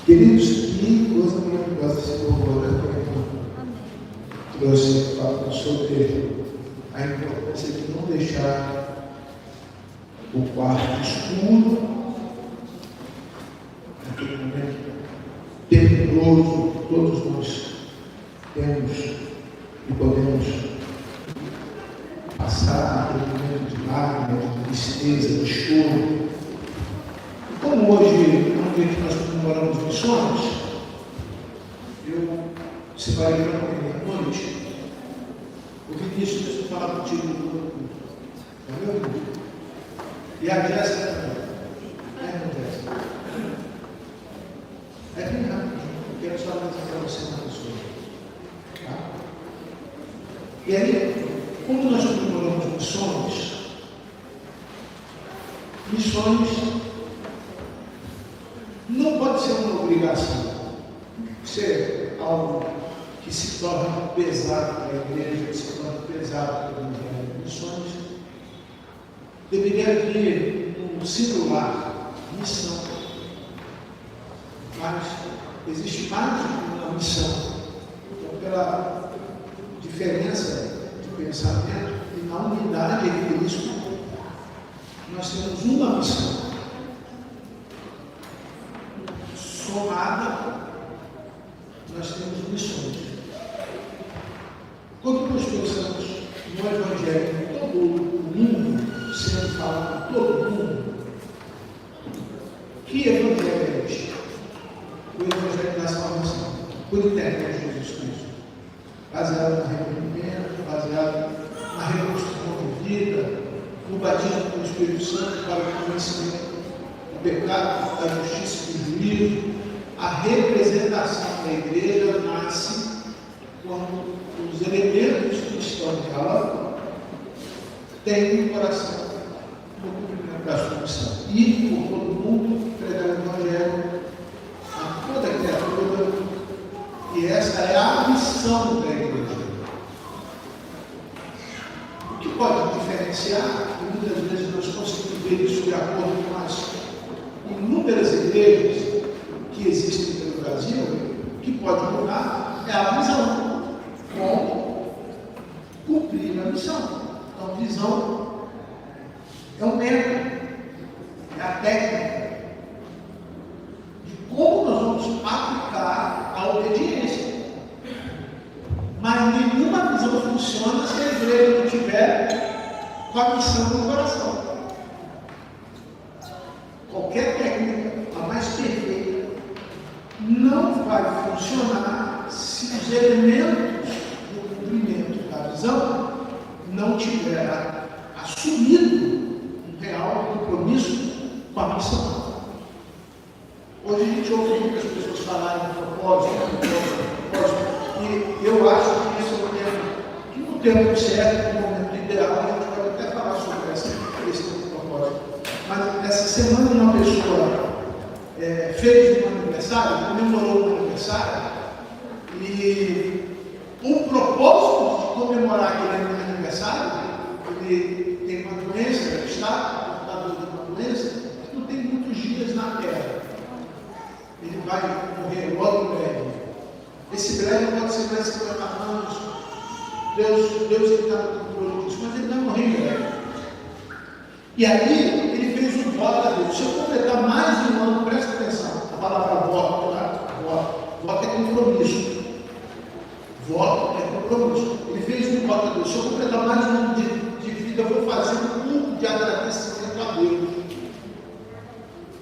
Queridos, que coisa maravilhosa esse louvor trouxe para sobre a importância de não deixar o quarto escuro, naquele momento tenebroso que todos nós temos e podemos passar aquele momento de lágrima, de tristeza, de choro. E como hoje é um dia que nós comemoramos missões, eu separei para comer à noite. O Vinícius, deixa eu falar contigo no grupo. Está vendo? E a Jéssica também. Aí acontece. É bem rápido. Eu quero só apresentar para você uma pessoa. Tá? E aí, como nós comemoramos missões não pode ser uma obrigação. Ser algo que se torna pesado para a igreja, que se torna pesado para o evangelho. Missões deveria vir um singular, missão. Mas existe mais de uma missão. Então, pela diferença de pensamento e na unidade em Cristo, nós temos uma missão. Somada, nós temos missões. Quando nós pensamos no Evangelho em todo o mundo, sendo falado em todo o mundo, que Evangelho é este? O Evangelho da salvação, por intermédio de Jesus Cristo, baseado no arrependimento, baseado na reconstrução de vida, no batismo com o Espírito Santo para o conhecimento do pecado, da justiça e do juízo. A representação da igreja nasce quando os elementos que estão nela têm o coração no cumprimento da sua missão. Ir por todo mundo, pregar o Evangelho a toda criatura, e essa é a missão da igreja. O que pode diferenciar, e muitas vezes nós conseguimos ver isso de acordo com as inúmeras igrejas que existem pelo Brasil, o que pode mudar é a visão. Como cumprir a missão. Então, a visão é um método, é a técnica de como nós vamos aplicar a obediência. Mas nenhuma visão funciona se a igreja não tiver com a missão no coração. Qualquer técnica, a mais perfeita, não vai funcionar se os elementos do cumprimento da visão não tiver assumido um real compromisso com a missão. Hoje a gente ouve muitas pessoas falarem de propósito, e eu acho que isso é um tema que no tempo certo, no momento ideal, a gente pode até falar sobre essa questão do propósito. Mas essa semana uma pessoa fez um aniversário, comemorou um aniversário, e o propósito de comemorar aquele aniversário, ele tem uma doença, está portador de uma doença, que não tem muitos dias na Terra. Ele vai morrer logo em breve. Esse breve pode ser mais 50 anos. Deus está no controle disso, mas ele vai morrer em breve. E aí, ele fez um voto a Deus. Se eu completar mais um ano, presta atenção, a palavra voto, tá? Voto é compromisso. Voto é compromisso. Ele fez um voto a Deus. Se eu completar mais um ano de vida, eu vou fazer um culto de agradecimento a Deus.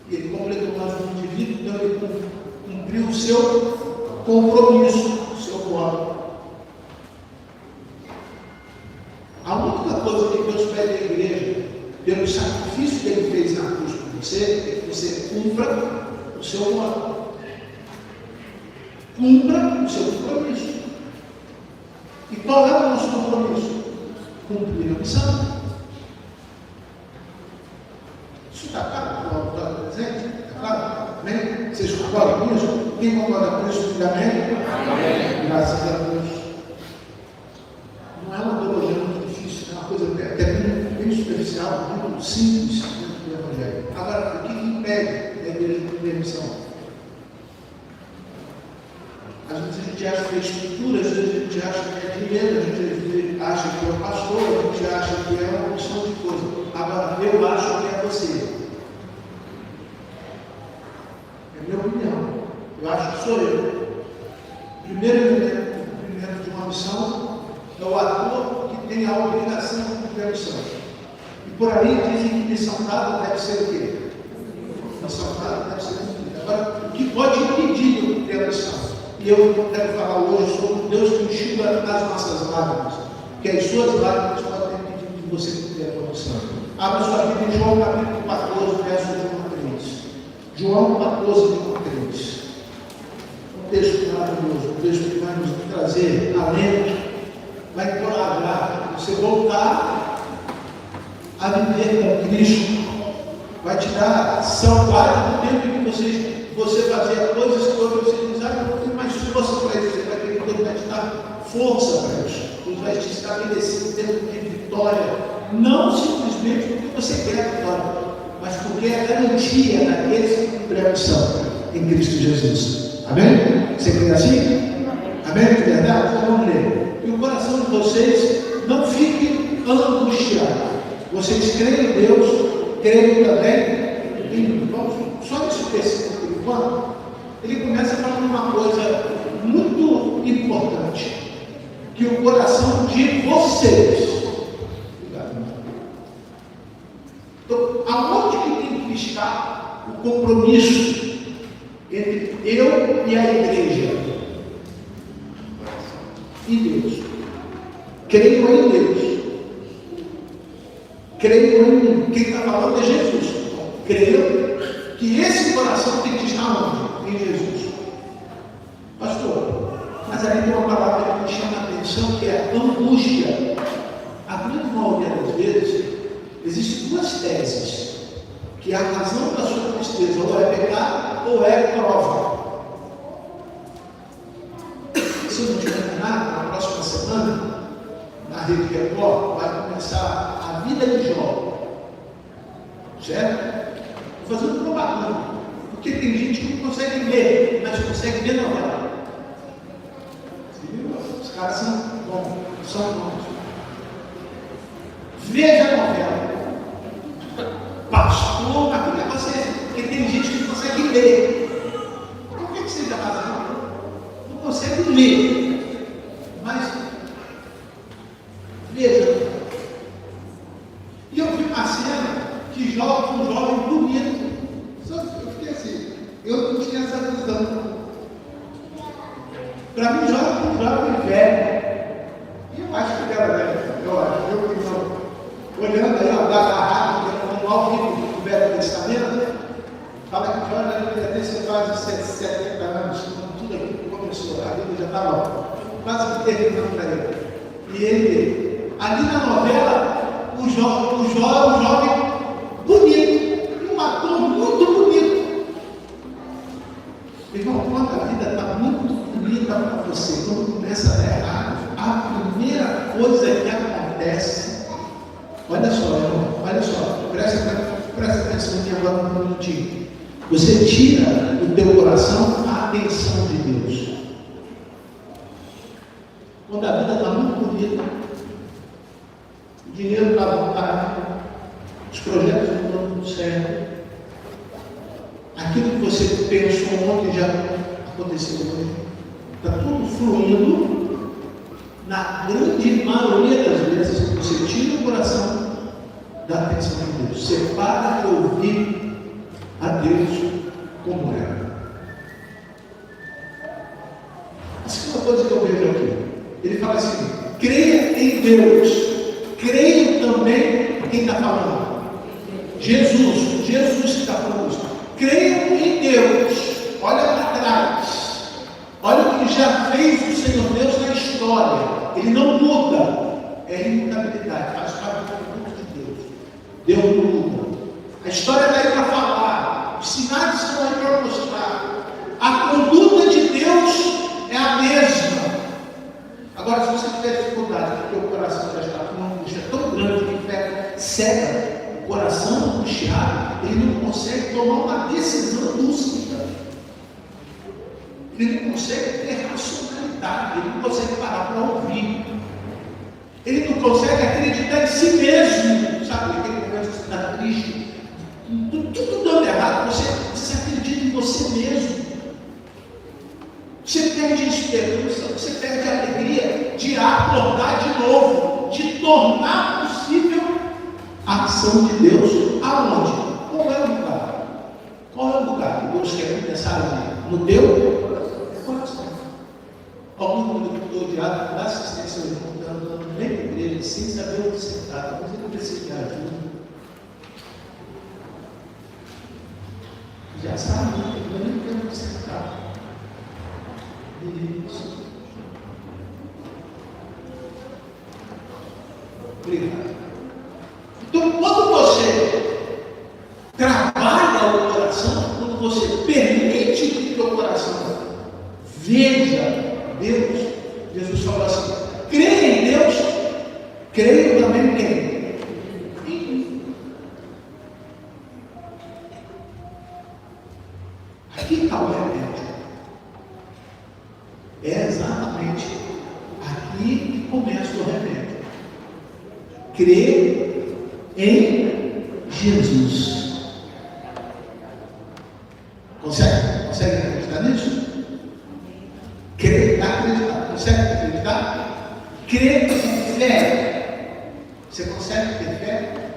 E ele completou mais um ano de vida, então ele cumpriu o seu compromisso, o seu voto. A única coisa que Deus pede à igreja, pelo sacrifício que ele fez na cruz por você, é que você cumpra o seu voto. Cumpra o seu compromisso. E qual é o nosso compromisso? Cumprir a missão. Isso está claro? Está presente? Está claro? Amém? Vocês concordam com isso? Quem concorda com isso, diga amém? Amém. Graças a Deus. Não é uma teologia muito difícil, é uma coisa até bem superficial, muito simples dentro do Evangelho. Agora, o que impede a igreja de cumprir a missão? gente acha que é estrutura, às vezes a gente acha que é dinheiro, a gente acha que é o pastor, a gente acha que é uma opção de coisa. Agora, eu acho que é você. É minha opinião. Eu acho que sou eu. Primeiro elemento de uma missão é o ator que tem a obrigação de cumprir a missão. E por aí dizem que missão dada deve ser o quê? Missão dada deve ser cumprida. Agora, o que pode impedir de cumprir a missão? E eu quero falar hoje sobre o Deus que enxuga as nossas lágrimas, que as suas lágrimas podem impedir de você cumprir a missão. Abra sua Bíblia em João capítulo 14, verso de 1 a 3. João 14, de 1 a 3. Um texto maravilhoso, um texto que vai nos trazer alento, vai encorajar você voltar a viver com Cristo, vai te dar saudade do tempo em que você fazia coisas que você diz, eu não tenho mais força para isso. Você vai ver que Deus vai te dar força para isso. Deus vai te estabelecer um tempo de vitória, não simplesmente porque você quer a vitória, mas porque é a garantia daqueles que cumprem a missão em Cristo Jesus. Amém? Você crê assim? Amém? De verdade? Então vamos ler. E o coração de vocês não fique angustiado. Vocês creem em Deus, creem também em mim. Vamos só nesse versículo por enquanto. Ele começa falando uma coisa muito importante, que o coração de vocês. Então, aonde que tem que estar o compromisso entre eu e a igreja? Em Deus. Creio em Deus. Creio em mim. Quem está falando é Jesus. Creio que esse coração tem que estar onde? Em Jesus. Pastor, mas aí tem uma palavra que me chama a atenção, que é angústia. A grande maioria das vezes, existem duas teses, que a razão da sua tristeza ou é pecado ou é prova. Se eu não tiver nada, na próxima semana, na Rede Record, vai começar a vida de Jó. Certo? Estou fazendo propaganda. Porque tem gente que não consegue ler, mas consegue ver novela. Os caras são bons. Veja a novela. Pastor, mas que negócio é esse? Porque tem gente que não consegue ler. Por que seja razão? Não consegue ler. Mas, veja. E eu vi uma cena que Jó, um jovem bonito. Só que eu fiquei assim, eu não tinha essa visão. Para mim, Jó era um jovem velho. E eu acho que ele era velho. Eu não. Olhando aí, ó, da garrafa, no manual do Velho Testamento, fala que Jó já devia ter sido quase 70 anos, tudo aquilo que começou, a vida já estava quase terminando para ele. E ele, ali na novela, o Jó é um jovem bonito, um ator muito bonito. Irmão, quando a vida está muito bonita para você, quando começa a dar errado, a primeira coisa que acontece, olha só, irmão, olha só, presta atenção aqui agora um minutinho. Você tira do teu coração a atenção de Deus. Quando a vida está muito bonita, o dinheiro está à vontade, os projetos não estão tudo certo, aquilo que você pensou ontem já aconteceu hoje, está tudo fluindo. Na grande maioria das vezes, você tira o coração da atenção de Deus. Você para de ouvir a Deus como é. Isso é uma coisa que eu vejo aqui. Ele fala assim: creia em Deus. Creio também quem está falando. Jesus que está falando isso. Creio em Deus. Olha para trás. Olha o que já fez o Senhor Deus na história. Ele não muda. É imutabilidade. Faz parte do culto de Deus. Deus não muda. A história está aí para falar. Os sinais estão aí para mostrar. A conduta de Deus é a mesma. Agora, se você tiver dificuldade, porque o coração já está com uma angústia tão grande que pega, cega, o coração angustiado, ele não consegue tomar uma decisão lúcida. Ele não consegue ter racionalidade, ele não consegue parar para ouvir. Ele não consegue acreditar em si mesmo. Sabe, aquele momento que você está triste, tudo dando errado, você acredita em você mesmo. Você perde a esperança, você perde a alegria de acordar de novo, de tornar possível a ação de Deus. Aonde? Qual é o lugar? Qual é o lugar que Deus quer começar a agir? No teu coração. Alguém quando eu estou odiado, dá assistência ao irmão, andando bem na igreja, sem saber onde você está, talvez ele precise de ajuda. Já sabe, eu nem quero onde você está. Isso. Obrigado. Então, quando você trabalha o coração, quando você permite que o teu coração veja Deus, Jesus falou assim: creia em Deus, creio também em quem? Em mim. Aqui está o remédio. É exatamente aqui que começa o remédio. Crer em Jesus. Consegue acreditar nisso? Acreditar. Consegue acreditar? Crer em fé. Você consegue ter fé?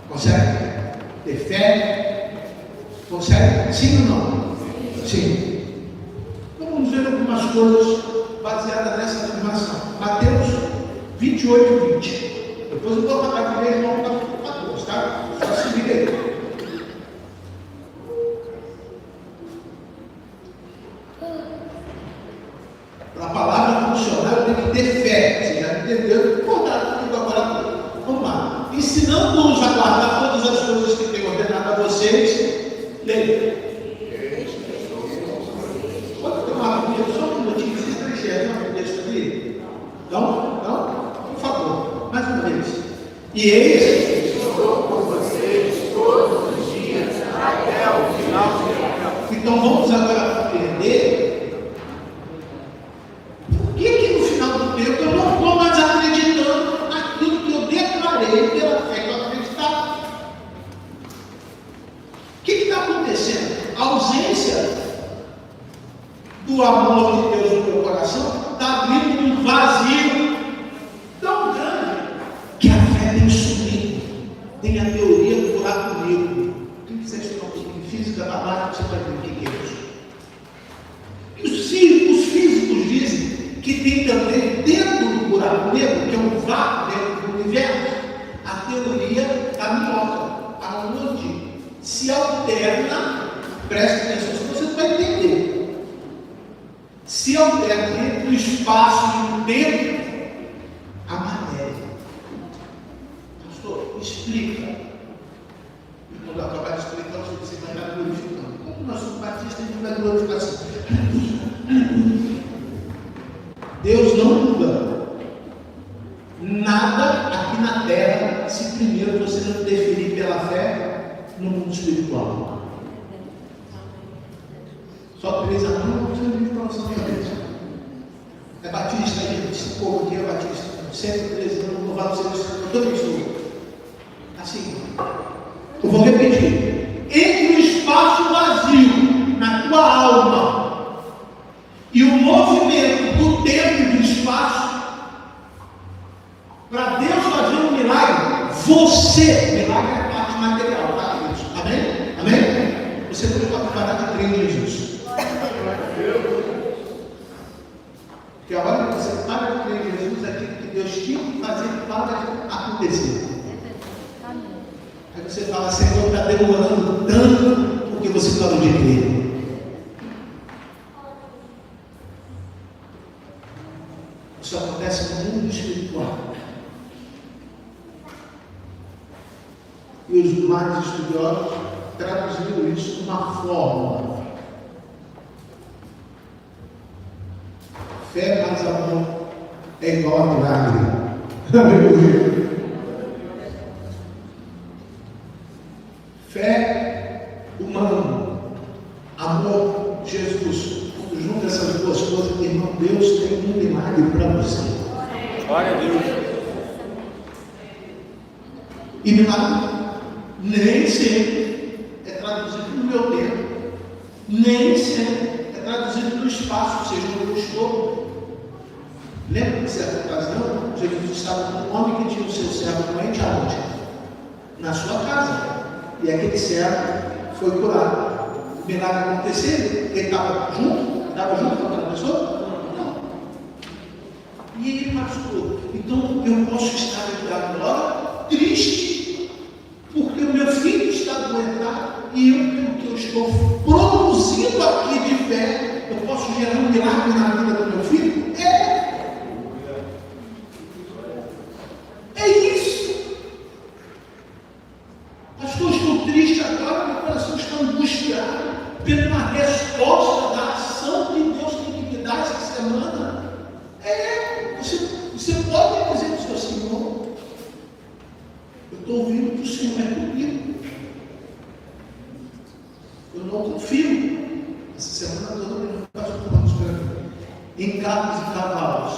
Consegue ter fé? Consegue? Sim ou não? Sim. Vamos ver algumas coisas baseadas nessa afirmação. Mateus 28, 20. Depois eu vou falar com ele, vamos para 14, tá? Só se liga aí. Para a palavra funcionar, eu tenho que ter fé. Você já entendeu? Vou dar tudo agora. Vamos lá. Ensinando-os a guardar todas as coisas que tenho ordenado a vocês. Leia. Só um minutinho, vocês preencheram o texto ali? Não? Por favor, mais uma vez. E eis que estou com vocês todos os dias até o final do tempo. Então vamos agora compreender por que no final do tempo eu não estou mais acreditando naquilo que eu declarei pela fé que eu acreditava. O que está acontecendo? A ausência do amor de Deus no teu coração está abrindo um vazio tão grande que a fé tem sumido. Tem a teoria do buraco negro. O que vocês estão em física da base, você vai ver o que é isso. Os físicos dizem que tem também dentro do buraco negro, que é um vácuo dentro do universo, a teoria da minhoca, aonde se alterna, preste atenção, se você vai entender. Se alterna entre o espaço e o tempo a matéria. Pastor, explica. E quando eu acabar de explicar, você vai estar glorificando. Como nós somos batistas, a gente vai glorificar assim. Deus não muda. Nada aqui na terra, se primeiro você não definir pela fé no mundo espiritual. Só 3 anos, não precisa de informação de cabeça. É batista, esse povo aqui é batista. 113 anos, louvado seja o Senhor. Eu também sou. Assim, eu vou repetir. Entre o espaço vazio na tua alma e o movimento do tempo e do espaço, para Deus fazer um milagre, milagre é a parte material, tá, queridos? Amém? Você pode parar de crer em Jesus. Porque a hora que você para de crer em Jesus, aquilo que Deus tinha que fazer para de acontecer. Aí você fala: Senhor, está demorando tanto porque você parou de crer. Isso acontece no mundo espiritual. E os mais estudiosos traduziram isso numa fórmula. Fé mais amor é igual a milagre. Aleluia. Fé humana, amor, Jesus. Quando junta essas Deus tem um milagre para você. Glória a Deus. E milagre nem sempre é traduzido no meu tempo, nem sempre é traduzido no espaço, seja no escopo. Lembra de certa ocasião, Jesus estava com um homem que tinha o seu servo doente aonde? Na sua casa. E aquele servo foi curado. O milagre aconteceu, ele estava junto com aquela pessoa? Não. E ele, pastor, então eu posso estar aqui agora triste, porque o meu filho está doentado e eu, pelo que eu estou produzindo aqui de fé, eu posso gerar um milagre na vida do meu filho? É isso. Pastor, estou triste agora, meu coração está angustiado pela resposta da ação que Deus tem que me dar essa semana. Você pode dizer para o seu Senhor, eu estou ouvindo que o Senhor é comigo. Eu não confio. Essa semana toda eu faço planos para mim. Em carros e cavalos,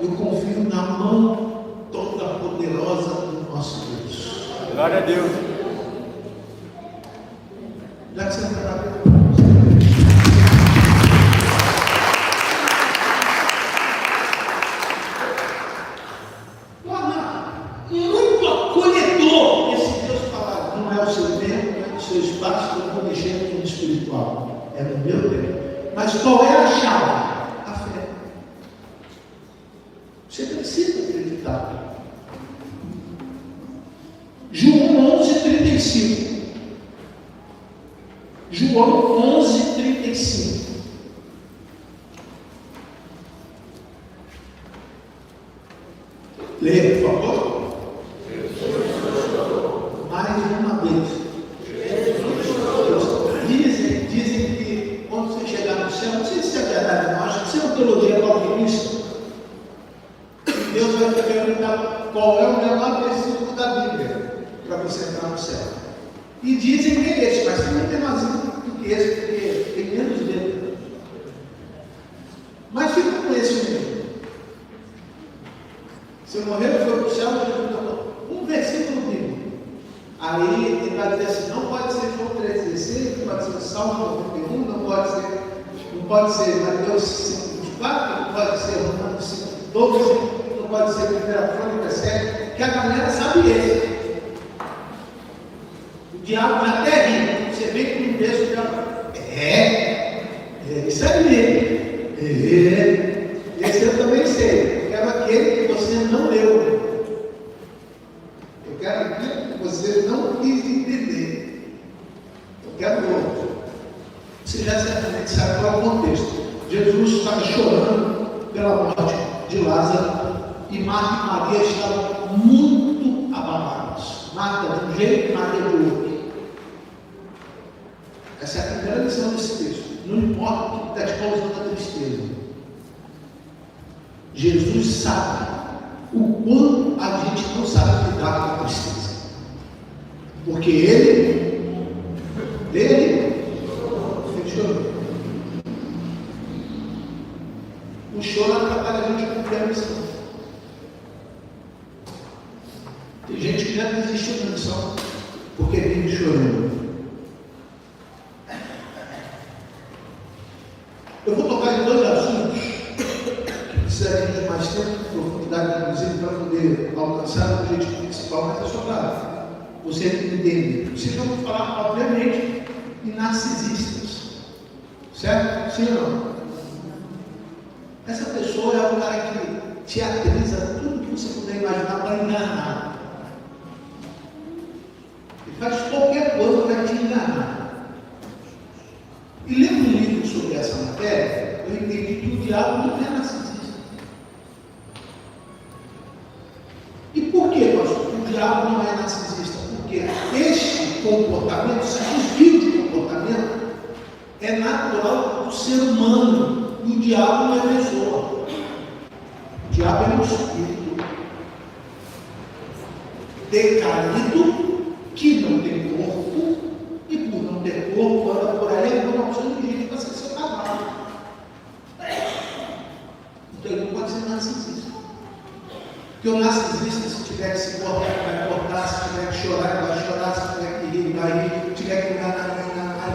eu confio na mão toda poderosa do nosso Deus. Glória a Deus. Já que você não está muito acolhedor esse Deus falado. Não é o seu tempo, não é o seu espaço, eu vou mexer no mundo espiritual. É no meu tempo. Mas qual é a chave? A fé. Você precisa acreditar. João 11:35. João 11:35. Leia, por favor. Mais uma vez. Dizem que quando você chegar no céu, não sei se é verdade, não, acho que isso é uma teologia calvinista. Deus vai te perguntar qual é o menor versículo da Bíblia para você entrar no céu. E dizem que é esse, mas não tem mais do que esse, porque tem menos dele. Mas fica com esse mesmo. Se eu morrer, eu for para o céu, um versículo bíblico. Aí ele vai dizer assim, não pode ser João 3,16, não pode ser Salmo 91, não pode ser Mateus 5,24, não pode ser Romanos 5,12, não pode ser 1 Crônica 7, que a galera sabe esse. O diabo até ri, você vê que no texto o diabo isso aí. Esse eu também sei. Eu quero aquele que você não leu. Eu quero aquele que você não quis entender. Eu quero outro. Você já certamente sabe qual é o contexto. Jesus estava chorando pela morte de Lázaro e Marta e Maria estavam muito abaladas. Marta de um jeito e Maria de outro. Essa é a primeira lição desse texto. Não importa o que está te causando a tristeza. Jesus sabe o quanto a gente não sabe lidar com a tristeza. Porque ele chorou. O choro atrapalha a gente a cumprir a missão. Tem gente que já desistiu da missão porque vive chorando. Eu vou tocar em dois assuntos que precisariam de mais tempo, profundidade, inclusive, para poder alcançar o objetivo principal, mas é só para você entender. Vocês vão falar, obviamente, de narcisistas, certo? Sim ou não? Essa pessoa é o cara que teatriza tudo que você puder imaginar para enganar. Ele faz qualquer coisa para te enganar. E lendo um livro sobre essa matéria, eu entendi que o diabo não é narcisista. E por que, pastor? O diabo não é narcisista? Porque este comportamento, esse desvio de comportamento, é natural do ser humano. E o diabo não é pessoa. O diabo é um espírito decaído que não tem corpo, e por não ter corpo, anda por aí, anda uma opção de gente para ser seu cavalo. Porque o narcisista, se tiver que se cortar, vai cortar, se tiver que chorar, vai chorar, se tiver que rir, vai rir, se tiver que enganar,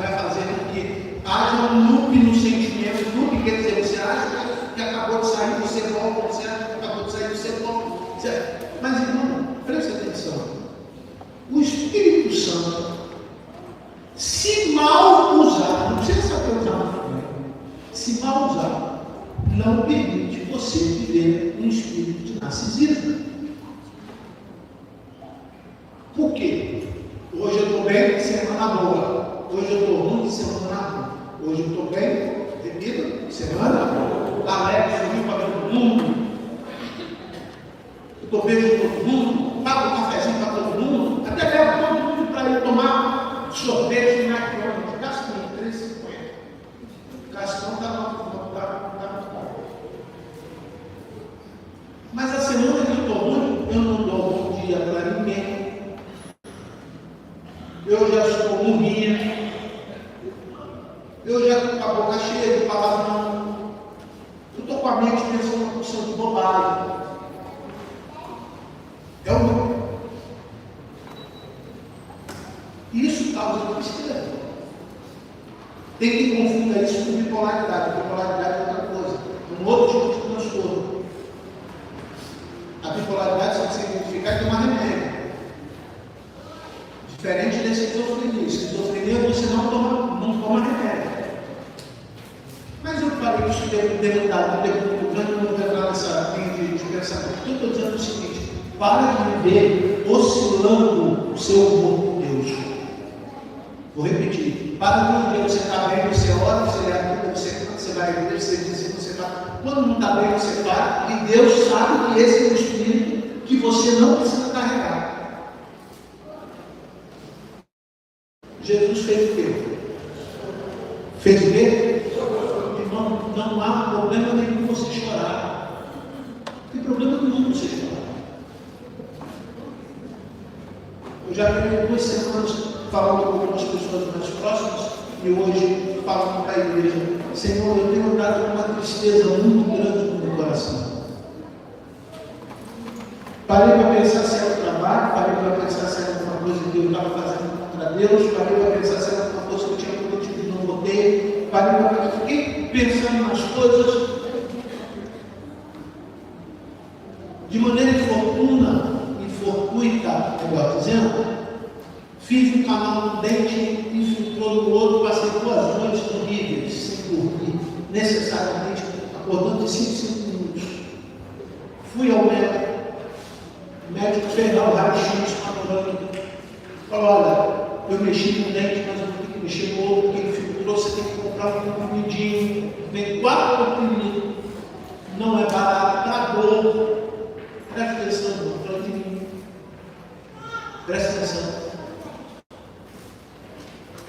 vai fazer com que haja um loop no sentimento. Loop quer dizer, você acha que acabou de sair, você volta, você acha que acabou de sair, você volta. Mas, irmão, preste atenção. O Espírito Santo, se mal usar, não precisa saber usar muito bem, se mal usar, não permite você viver um espírito de narcisismo. Por quê? Hoje eu estou bem, semana boa. Hoje eu estou ruim, semana ruim. Hoje eu estou bem, repita, semana boa. Alegre, sorriu para todo mundo. Eu estou bem com todo mundo. Pago um cafezinho para todo mundo. Até levo todo mundo para ir tomar sorvete no McDonald's. Gasto R$ 3,50. O Castão está no Mas a semana que eu estou ruim, eu não dou bom dia para ninguém. Eu já estou morrinha. Eu já estou com a boca cheia de palavrão. Eu estou com a mente pensando uma porção de bobagem. É o meu. Isso causa tristeza. Tem que confundar isso com bipolaridade. Bipolaridade é outra coisa. É um outro tipo de transtorno. A bipolaridade, se você identificar, é tomar remédio. Diferente da esquizofrenia. Esquizofrenia você não toma remédio. Mas eu falei que isso deve dar um tempo grande, não vou entrar nessa linha de pensamento. Eu estou dizendo o seguinte: para de viver oscilando o seu humor com Deus. Vou repetir. Para de viver, você está bem, você ora, você lê a Bíblia, você vai à igreja, você diz que você está. Quando não está bem, você para, e Deus sabe que esse é o espírito que você não precisa carregar. Jesus fez o quê? Fez o quê? Irmão, não há problema nenhum você chorar. Não tem problema nenhum você chorar. Eu já tenho 2 semanas falando com algumas pessoas mais próximas e hoje falando para a igreja: Senhor, eu tenho dado uma tristeza muito grande no meu coração. Parei para pensar se era o trabalho, parei para pensar se era alguma coisa que eu estava fazendo contra Deus, parei para pensar se era alguma coisa que eu tinha cometido e não votei, parei para pensar, fiquei pensando nas coisas de maneira infortuna, fortuita, melhor dizendo. Fiz um canal no dente, infiltrou no outro, passei 2 noites horríveis, sem dormir, necessariamente acordando de 5 minutos. Fui ao médico, o médico fez lá o raio-x panorâmico. Falou: olha, eu mexi no dente, mas eu vou ter que mexer no outro, porque infiltrou, você tem que comprar um comprimidinho, vem 4 comprimidos, não é barato, para dor. Presta atenção, irmão, fala de mim. Presta atenção.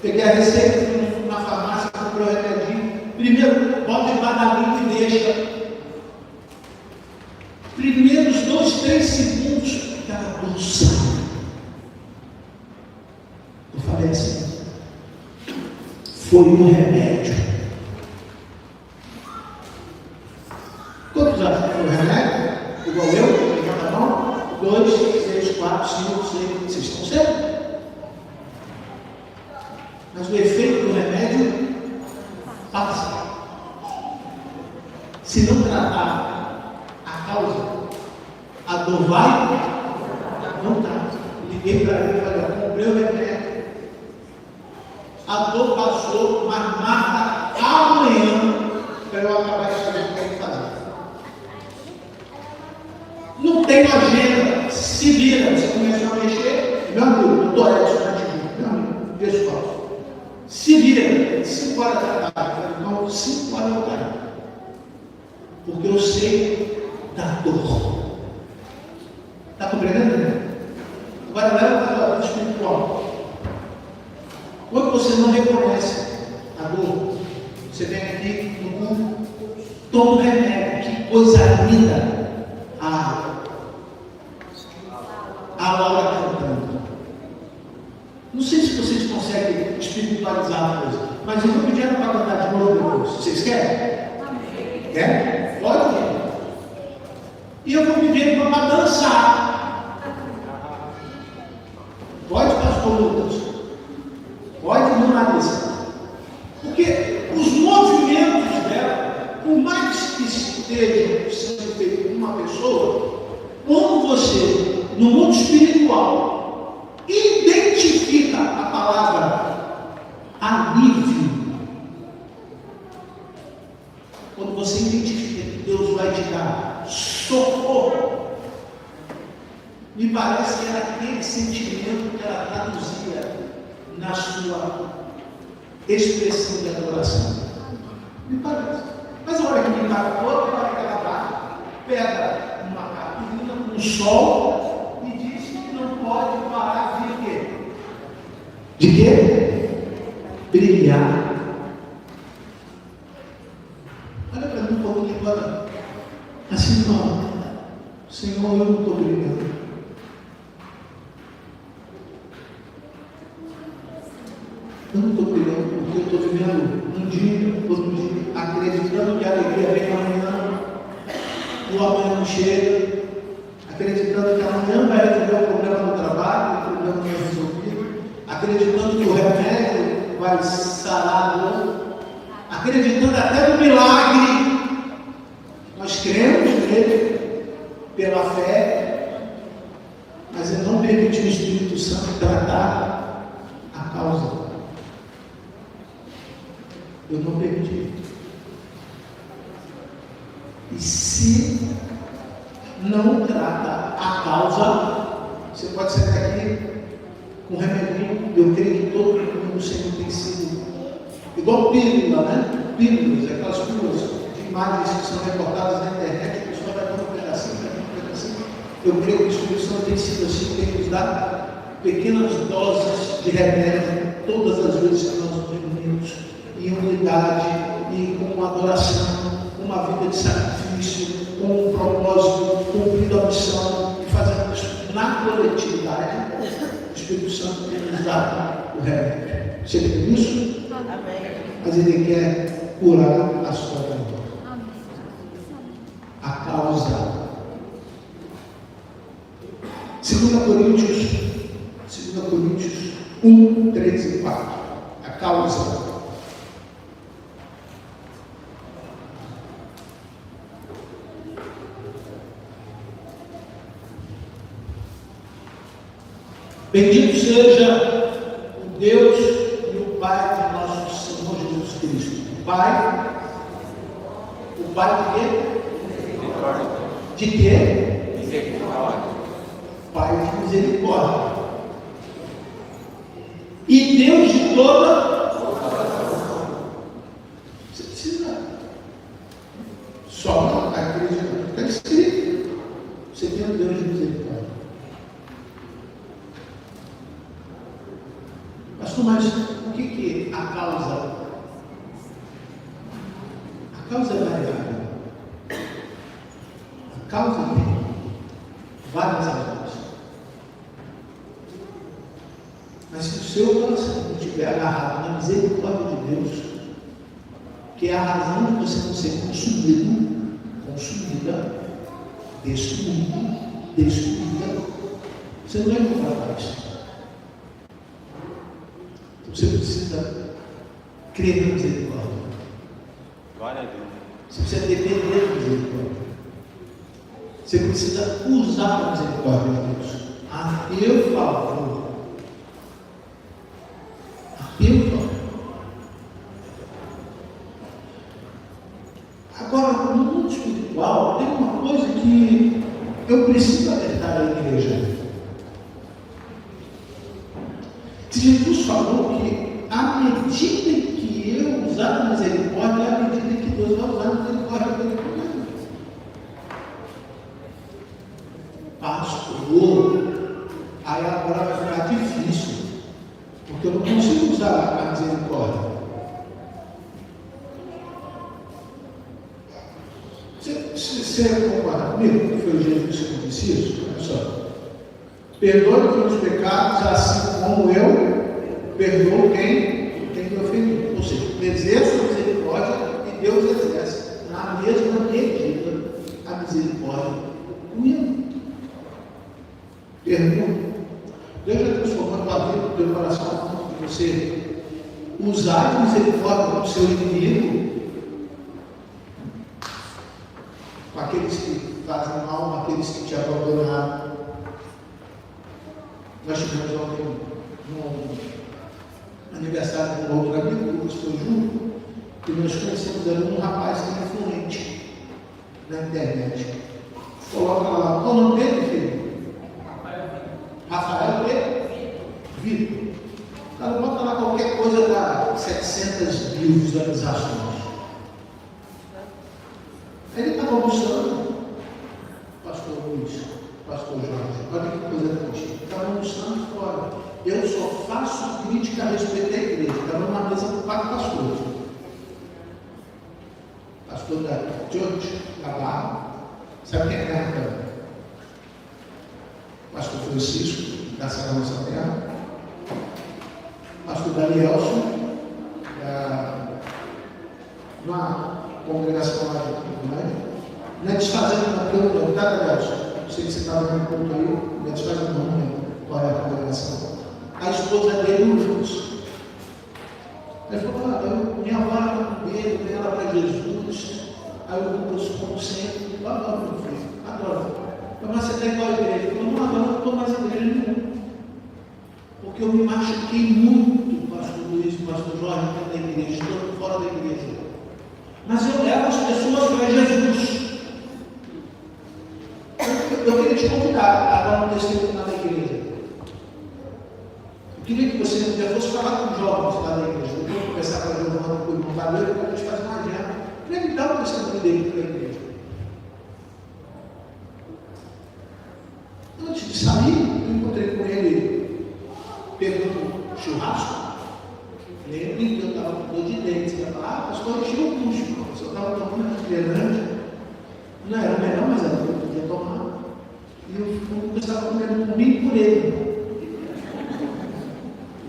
Peguei a receita, fui na farmácia, comprei o remedinho. Primeiro, bota debaixo da língua e deixa. Primeiros 2, 3 segundos, aquela dor sai. Eu falei assim: foi um remédio. Quantos acham que foi um remédio? Igual eu? 2, 3, 4, 5, 6, vocês estão certos? Mas o efeito do remédio passa. Se não tratar a causa, a dor vai, não trata. Liguei para ele e falei: eu comprei o remédio. A dor passou, mas marca amanhã para eu acabar de saber o que tem que fazer. Não tem agenda, se vira. Você começou a mexer, meu amigo, eu estou Edson na Tijuca, meu amigo, pessoal. Se vira, 5 horas da tarde, não, 5 horas da tarde. Porque eu sei da dor. Está compreendendo, né? Agora leva para o lado espiritual. Quando você não reconhece a dor, você vem aqui no culto, toma um remédio, que coisa linda. A Laura cantando. Não sei se vocês conseguem espiritualizar a coisa, mas eu vou pedir ela para cantar de novo depois. Vocês querem? Querem? Pode ir. e eu vou me ver para dançar. Pode, pastor Lucas? Pode, não, Larissa? Porque os movimentos dela, por mais que estejam sendo feitos por uma pessoa, quando você, no mundo espiritual, identifica a palavra alívio, quando você identifica que Deus vai te dar socorro, me parece que era aquele sentimento que ela traduzia na sua expressão de adoração. Me parece. Mas a hora que me dá toda, a hora que ela vai, pega uma cartolina com o sol e diz que não pode parar de quê? De quê? Brilhar. Olha para mim um pouquinho agora. Assim, não. Senhor, eu não estou brilhando. Eu não estou brilhando porque eu estou vivendo um dia, outro dia, acreditando que a alegria vem amanhã, o amanhã não chega, acreditando que amanhã vai resolver o problema do trabalho, o problema não é resolvido, acreditando que o remédio vai sarar a dor, acreditando até no milagre. Nós cremos nele pela fé, mas ele não permitiu o Espírito Santo tratar a causa. Eu não permiti. E se não trata a causa, você pode sair daqui com remedinho. Eu creio que todo mundo sempre tem sido igual pílula, né? Pílulas, aquelas pílulas de imagens que são reportadas na internet, a pessoa vai dando um pedacinho, vai dando um pedacinho. Eu creio que o Espírito Santo tem sido assim, tem nos dado pequenas doses de remédio todas as vezes que nós nos reunimos. Em unidade e com adoração, uma vida de sacrifício, com um propósito, cumprindo a missão e fazendo isso na coletividade. O Espírito Santo tem nos dado o remédio. Você crê nisso? Amém. Mas Ele quer curar a sua dor. A causa. 2 Coríntios 1, 3 e 4. A causa. Bendito seja o Deus e o Pai de nosso Senhor Jesus Cristo. O Pai de quê? De quê? Misericórdia. Pai de misericórdia. E Deus de toda. Você precisa só acreditar. Está escrito. Você tem um Deus de misericórdia. Mas o que é a causa? A causa é variável. A causa tem várias razões. Mas se o seu coração não estiver agarrado na misericórdia de Deus, que é a razão de você não ser consumida, destruída, você não vai encontrar paz. Você precisa crer na misericórdia. Glória a Deus. Você precisa depender da misericórdia. Você precisa usar a misericórdia de Deus. A teu favor. A teu favor. Agora, no mundo espiritual, tem uma coisa que eu preciso alertar a igreja. Jesus falou que à medida que eu usar a misericórdia, é à medida que Deus vai usar a misericórdia dele comigo. Pastor, aí agora vai ficar difícil, porque eu não consigo usar a misericórdia. Você concorda comigo que foi Jesus que disse isso? Olha só. Perdoe os meus pecados, assim como eu perdoo quem me ofendeu. Ou seja, exerço a misericórdia e Deus exerce na mesma medida a misericórdia Pergunta. Deus já transformou a tua vida, o teu coração, a ponto de você usar a misericórdia do seu inimigo, com aqueles que fazem mal, com aqueles que te abandonaram. Nós tivemos ontem no aniversário de um outro amigo, que foi junto, e nós conhecemos ali um rapaz que é influente na internet. Coloca lá, qual o nome dele, filho? Rafael Vitor. O cara bota lá qualquer coisa, dá 700 mil visualizações. Ele estava almoçando, pastor Luiz, pastor Jorge, olha que coisa triste. Ele estava almoçando fora. Eu só faço crítica a respeito da igreja. Estava numa mesa com 4 pastores. Pastor da Church, da Barra. Sabe quem é Renato? Pastor Francisco, da Serra da Nossa Terra. Pastor Danielson, uma congregação lá de Campo. Não é desfazendo uma pergunta, tá, Danielson? Eu sei que você estava no culto aí, não é desfazendo não, né? Qual é a congregação? A esposa dele não fez. Ele falou, minha avó era com ele, veio ela para Jesus. Aí eu compus como sempre, eu adoro meu filho, adoro. Mas você tem qual igreja? Eu falei, não, agora eu não estou mais em igreja nenhuma. Porque eu me machuquei muito, pastor Luiz, pastor Jorge, dentro da igreja, estou fora da igreja. Mas eu levo as pessoas para Jesus. Eu queria te convidar a dar um testemunho na igreja. Eu queria que você um dia fosse falar com os jovens lá da igreja. Eu vou conversar com a Giovana, com o irmão Valeu, para a gente fazer uma agenda. Eu queria que dar um testemunho dele para a igreja. Antes de sair, eu encontrei com ele, pegando churrasco. Lembro que eu estava com dor de dente. Ele falou, pastor, encheu o bucho. Eu estava tomando refrigerante. Não era o melhor, mas era o que eu podia tomar. E eu estava comendo comigo por ele.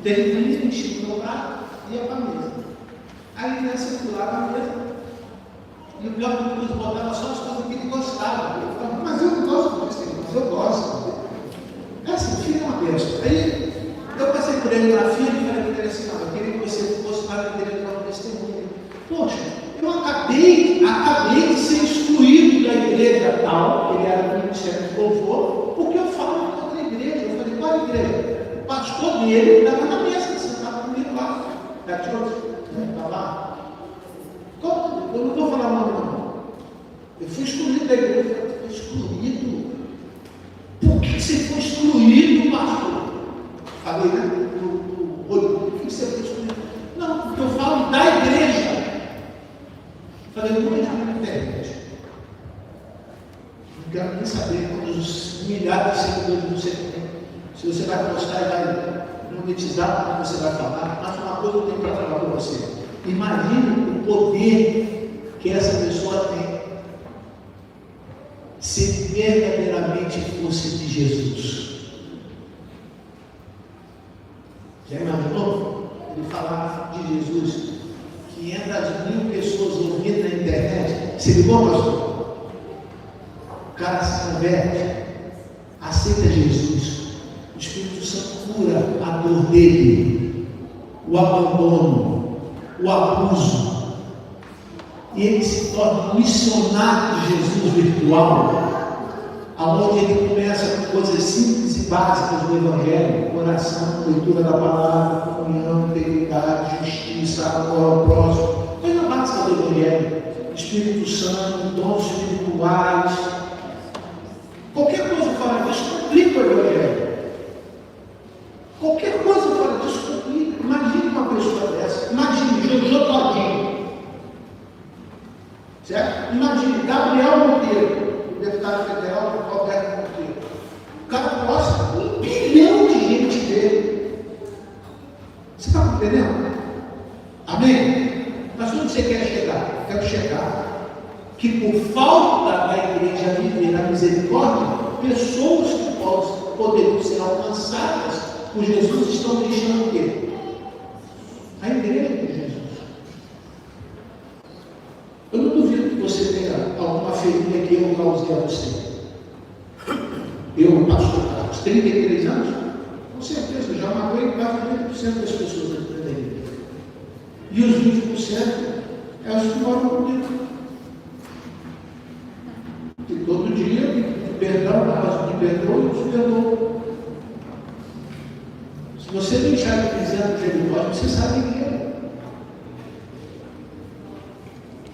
Então ele encheu o meu prato e ia para a mesa. Aí nessa eu fui lá na mesa. E o pior que eu botava só as coisas que ele gostava. Eu falava, mas eu não gosto disso, mas eu gosto. É assim, filho é uma bênção. Aí eu passei por ele na fila e falei para ele assim, não, eu queria que você fosse para a igreja dar um testemunho. Poxa, eu acabei de ser excluído da igreja tal, ele era do Ministério de Louvor, porque eu falo de outra igreja. Eu falei, qual igreja? O pastor dele estava na mesa, sentado comigo lá. Da Church, está lá. Eu não vou falar o nome não. Eu fui excluído da igreja. Eu falei, excluído? Por que você foi excluído, pastor? Falei, né? Por que você foi excluído? Não, porque eu falo da igreja. Falei, não vou entrar na internet. Não quero nem saber quantos milhares de seguidores você tem. Se você vai postar e vai monetizar o que você vai falar, mas uma coisa eu tenho para falar para você. Imagine o poder que essa pessoa tem se verdadeiramente fosse de Jesus. Já imaginou? Ele falar de Jesus, 500.000 pessoas ouvindo na internet. Se ligou, pastor? O cara se converte, aceita Jesus. O Espírito Santo cura a dor dele, o abandono, o abuso. E ele se torna um missionário de Jesus virtual, aonde ele começa com coisas simples e básicas do Evangelho: oração, leitura da palavra, comunhão, integridade, justiça, amor ao próximo, coisa básica do Evangelho. Espírito Santo, dons espirituais, qualquer coisa fora disso complica o Evangelho. Qualquer coisa fora disso complica. Imagine uma pessoa dessa, imagine Jojo Todinho. Certo? Imagine Gabriel Monteiro, o deputado federal Roberto Monteiro. O cara posta 1 bilhão de gente dele. Você está entendendo? Amém? Mas onde você quer chegar? Eu quero chegar que por falta da igreja viver na misericórdia, pessoas que poderiam ser alcançadas por Jesus estão deixando o quê? A igreja de Jesus. Eu não duvido que você tenha alguma ferida que eu causei a você. Eu, pastor, aos 33 anos, com certeza, já matei quase 30% das pessoas aqui da igreja. E os 20% é os que moram comigo. Que todo dia de perdão, elas me perdoam e eu te perdoo. Se você deixar de dizer no Jericó, você sabe que é.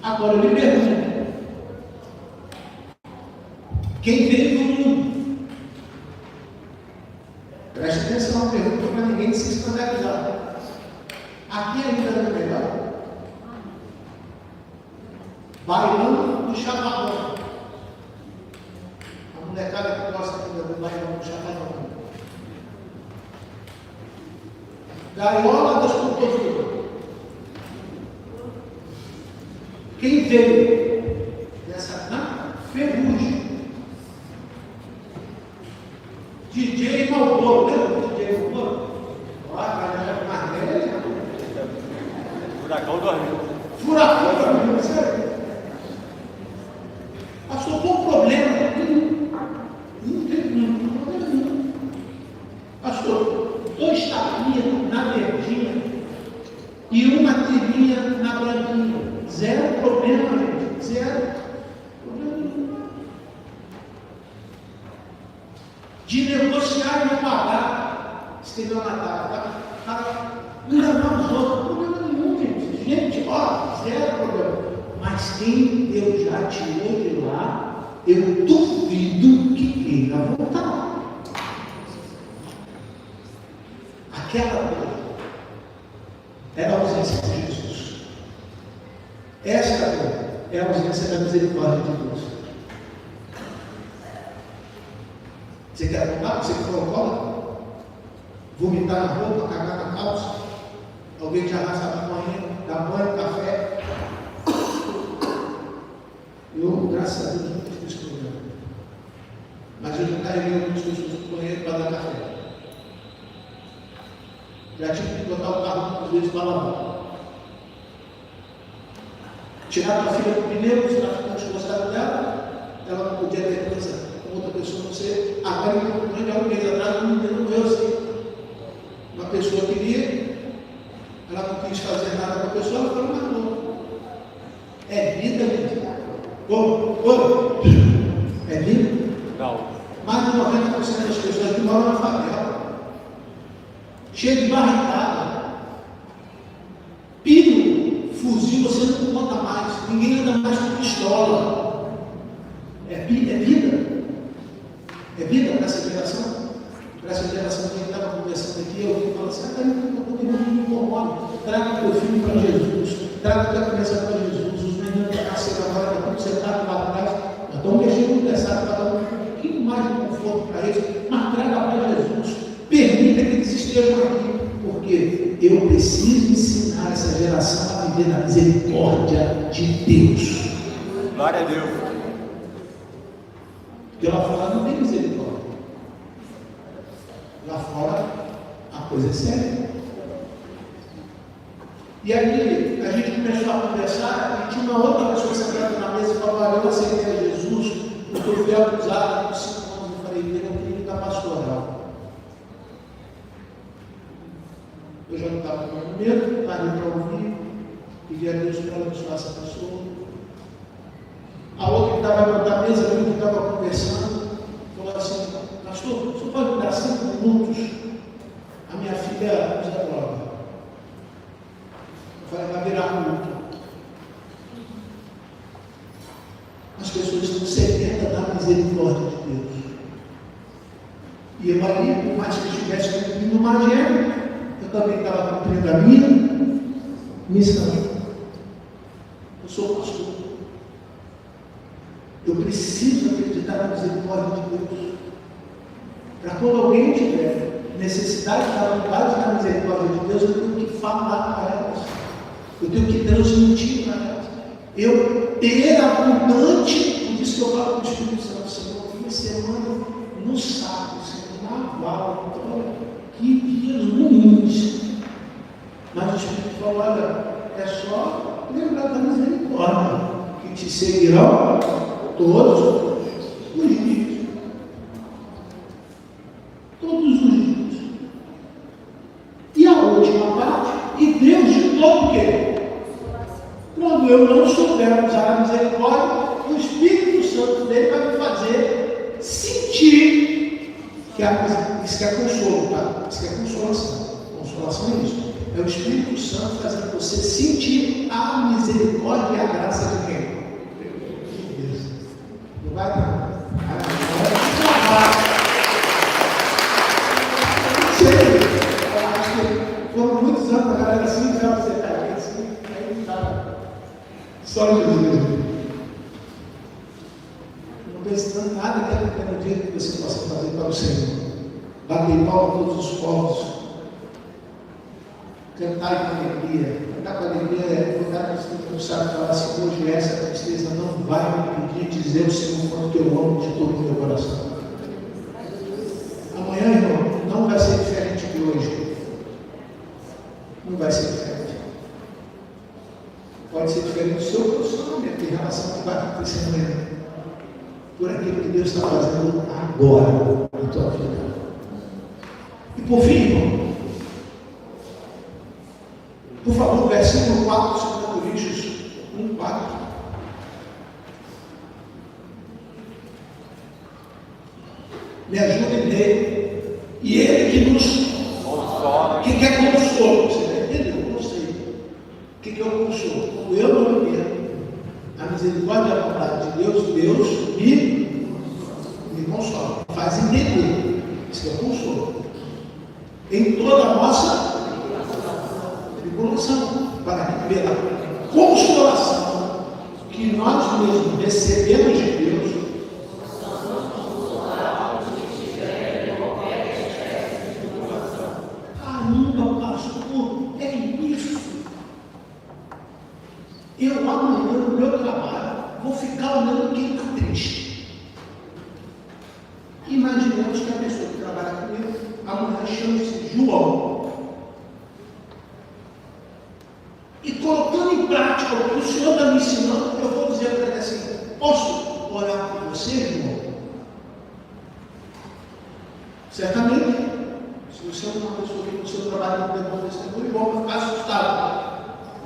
Agora eu lhe pergunto: quem veio no mundo? Preste atenção, uma pergunta para ninguém se escandalizar. Aqui ainda é melhor. Bailão do Chapadão. A molecada que gosta do bailão do Chapadão. Gaiola das cotovelas. Quem veio dessa ferrugem? DJ Malboro, lembra do DJ Malboro? Olha, Margarida. Furacão dormiu. Furacão dormiu, sério. Pastor, qual o problema? Não tem problema nenhum. Pastor, 2 tapinhas na verdinha e uma tirinha na branquinha. 0 problema, gente. 0 problema nenhum. De negociar e não pagar. Escreveu na tábua. Enganar os outros. Problema nenhum, gente. Gente, ó, 0 problema. Mas quem Deus já tirou de lá, eu duvido que queira voltar. Aquela coisa era a ausência de Jesus. Esta coisa é a ausência da misericórdia de Deus. Você quer voltar? Você que foi alcoólatra? Vomitar na roupa, cagar na calça? Alguém te arrasta para o banheiro, dá banho, café? Eu, graças a Deus, nunca tive esse problema. Mas eu já carreguei algumas pessoas para o banheiro para dar café. Já tive que botar o carro às vezes para lavar. Tirar a filha do pneu, se ela ficou desgostada dela, ela não podia ter coisa com outra pessoa, não sei. Agora, um mês atrás, um menino morreu assim. Uma pessoa queria, ela não quis fazer nada com a pessoa, ela foi e matou. É vida, gente. Como? É vida? Não. Mais de 90% das pessoas que moram na favela, cheio de barricada, pino, fuzil, você não conta mais, ninguém anda mais com pistola. É vida? É vida para essa geração? Para essa geração que a gente estava conversando aqui, eu falo assim: todo mundo me incomoda, traga teu filho para Jesus, traga tua criança para Jesus, os meninos da caceta agora, está tudo sentado lá atrás, nós estamos mexendo no pesado para dar um pouquinho mais de conforto para eles, mas traga para Jesus, permita que eles estejam aqui, porque eu preciso ensinar essa geração a viver na misericórdia de Deus. Glória a Deus. Porque lá fora não tem misericórdia. Lá fora a coisa é séria. E aí a gente começou a conversar e tinha uma outra pessoa sentada na mesa e falou: olha, eu aceitei a Jesus, porque eu fui acusado por 5 anos. Eu falei: ele é um filho da pastoral. Eu já não estava com medo, parei para ouvir, pedi a Deus para abençoar essa pessoa. A outra que estava na mesa, eu que estava conversando, falou assim: pastor, você pode me dar 5 minutos? A minha filha usa droga. Eu falei: vai virar muito. As pessoas estão sedentas da misericórdia de Deus. E eu ali, por mais que eu estivesse cumprindo uma agenda, eu também estava cumprindo a minha missão. Eu sou pastor. Eu preciso acreditar na misericórdia de Deus. Para quando alguém tiver necessidade da vontade da misericórdia de Deus, eu tenho que falar para elas. Eu tenho que transmitir para elas. Eu ter abundante, por isso que eu falo com o Espírito Santo: Senhor, uma semana no sábado, Senhor, na vala, que dias ruins. Mas o Espírito falou: olha, é só lembrar da misericórdia, que te seguirão todos os dias. o Espírito Santo dele vai me fazer sentir que isso que é consolo, tá? Isso que é consolação. Consolação é isso. É o Espírito Santo fazendo você sentir a misericórdia e a graça de quem? De Deus. Não vai dar. Foram muitos anos a galera assim, já você caiu assim, aí não dá. Só Jesus. Não pensando nada que é no dia que você possa fazer para o Senhor. Bater palma a todos os povos. Cantar com alegria. Cantar com alegria é o cara que não sabe falar assim, hoje essa tristeza não vai me impedir de dizer o Senhor quanto eu amo de todo o meu coração. Amanhã, irmão, não vai ser diferente de hoje. Não vai ser diferente. Pode ser diferente do seu posicionamento em relação ao que vai acontecer amanhã. Por aquilo que Deus está fazendo agora na tua vida. E por fim, irmão, por favor, versículo 4, 2 Coríntios 1, 4. Me ajudem nele. E ele que nos consola. O que é consolo? Você entendeu? Eu não sei. O que é o consolo? Quando eu não entendo a misericórdia e a vontade de Deus, Deus me consola. Faz entender. Isso é o consolo. Em toda a nossa tribulação, para que pela consolação que nós mesmos recebemos de Deus, caramba, pastor, é isso. Eu amanhã no meu trabalho vou ficar olhando quem está triste. Imaginemos que a pessoa que trabalha comigo amanhã chama-se João. E colocando em prática o que o Senhor está me ensinando, eu vou dizer para ele assim: posso orar por você, João? Certamente, se você é uma pessoa que no seu trabalho não demonstra testemunho, João vai ficar assustado.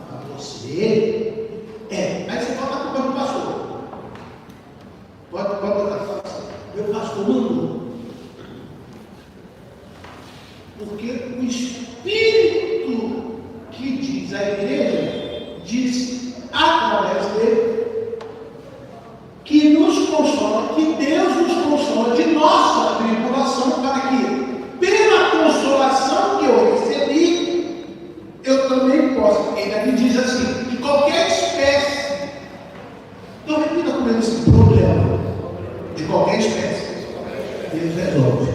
Para você? Aí você pode estar culpando o pastor. Pode botar assim: meu pastor mandou. Porque o Espírito que diz a igreja, diz através dele, que nos consola, que Deus nos consola de nossa tribulação, para que, pela consolação que eu recebi, eu também possa. Ele aqui diz assim: de qualquer espécie. Então repita comigo esse problema. De qualquer espécie. Deus resolve.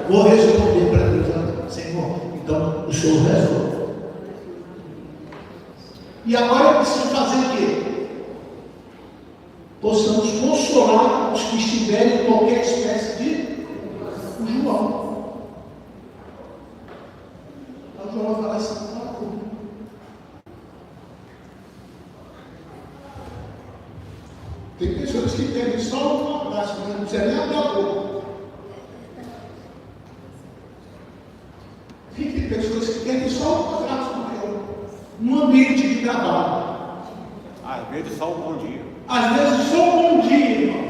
Vou responder para Deus, Senhor, então o Senhor resolve. E agora eu preciso fazer o quê? Possamos consolar os que estiverem em qualquer espécie de João. Então João vai falar assim: tem pessoas que querem só um abraço, mas não precisa nem abrir a boca. Tem pessoas que querem só um abraço no ambiente de trabalho. Às vezes só um bom dia. Às vezes só um bom dia, irmão.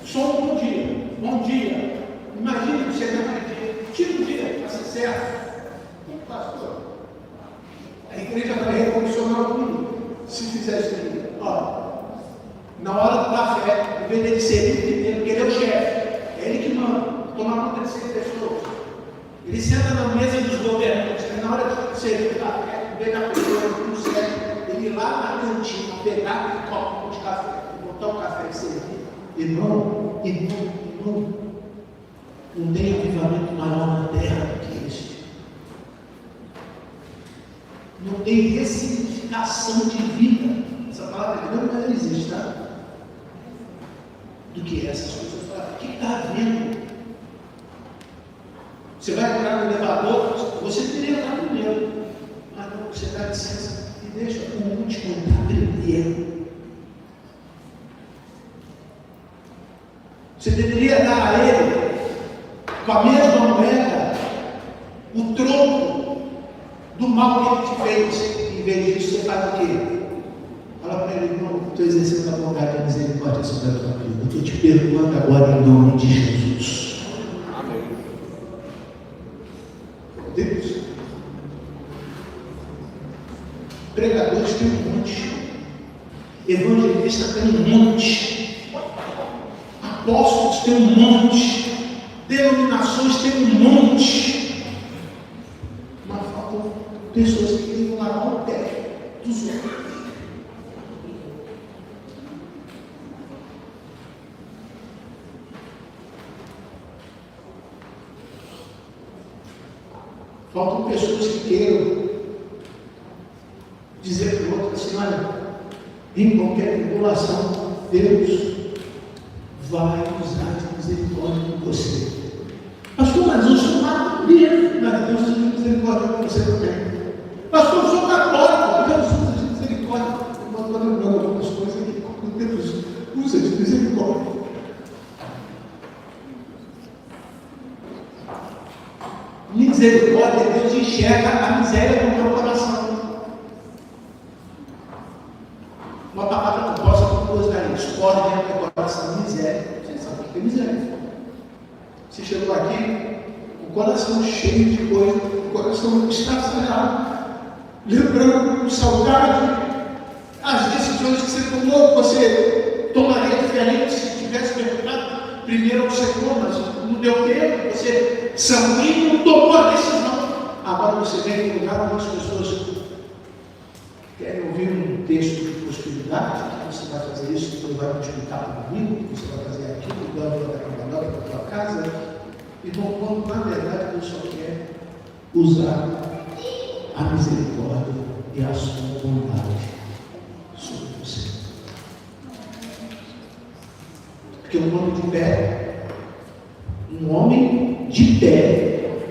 Só um bom dia. Bom dia. Imagina que você não acredita. Tira um dia para ser certo. Pastor, a igreja vai revolucionar o mundo se fizer isso aqui. Ó, na hora do café, em vez dele ser ele primeiro, porque ele é o chefe, é ele que manda tomar conta de 100 pessoas. Ele senta na mesa dos governantes, e na hora de servir o café, em vez da pessoa não serve, ele ir lá na cantina, pegar aquele copo de café, botar o café e servir. Irmão, não tem avivamento maior na terra do que esse. Não tem ressignificação de vida. Essa palavra não existe, tá? Do que essas pessoas falam. O que está havendo? Você vai entrar no elevador, você teria entrar primeiro. Mas não, você dá licença e deixa o último entrar primeiro. Você deveria dar a ele, com a mesma moeda, o troco do mal que ele te fez. Em vez disso, você faz o quê? Fala para ele: irmão, estou exercendo a bondade e a misericórdia sobre a tua vida. Eu estou te perdoando agora em nome de Jesus. Amém. Deus. Pregadores tem um monte. Evangelista tem um monte. Apóstolos tem um monte. Denominações tem um monte. Mas faltam pessoas que querem lavar o pé dos outros. Faltam pessoas que queiram dizer para o outro assim: olha, em qualquer tribulação, Deus vai usar de misericórdia com você. Pastor, mas eu sou maconheiro, mas Deus usa de misericórdia com você também. Pastor, eu sou católico, Deus usa de misericórdia. Eu estou lembrando algumas coisas que Deus usa de misericórdia. Misericórdia, Deus enxerga a miséria do meu coração. Uma palavra que eu posso usar isso, pode dentro do meu coração, miséria. Você sabe o que é miséria? Você chegou aqui, o coração cheio de coisa, o coração estraçalhado, lembrando o saudade, as decisões que você tomou, você tomaria diferente se tivesse perguntado primeiro ao Senhor, mas não deu tempo, você sanguíneo tomou a decisão. Agora você vem em lugar onde as pessoas querem ouvir um texto de prosperidade, que você vai fazer isso, que você vai multiplicar comigo, que você vai fazer aquilo, da tua casa, e quando na verdade Deus só quer usar a misericórdia e a sua bondade sobre você. Porque um homem de pé,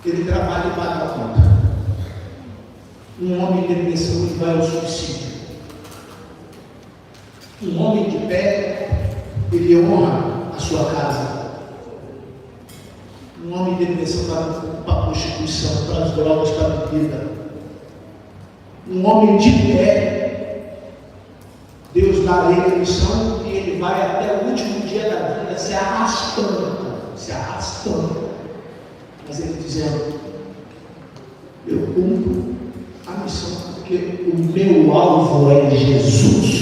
ele trabalha e paga a conta. Um homem em depressão, ele vai ao suicídio. Um homem de pé, ele honra a sua casa. Um homem em depressão vai para a prostituição, para as drogas, para a bebida. Um homem de pé, Deus dá a ele a missão e ele vai até o último dia da vida se arrastando. Mas ele dizendo: eu cumpro a missão porque o meu alvo é Jesus.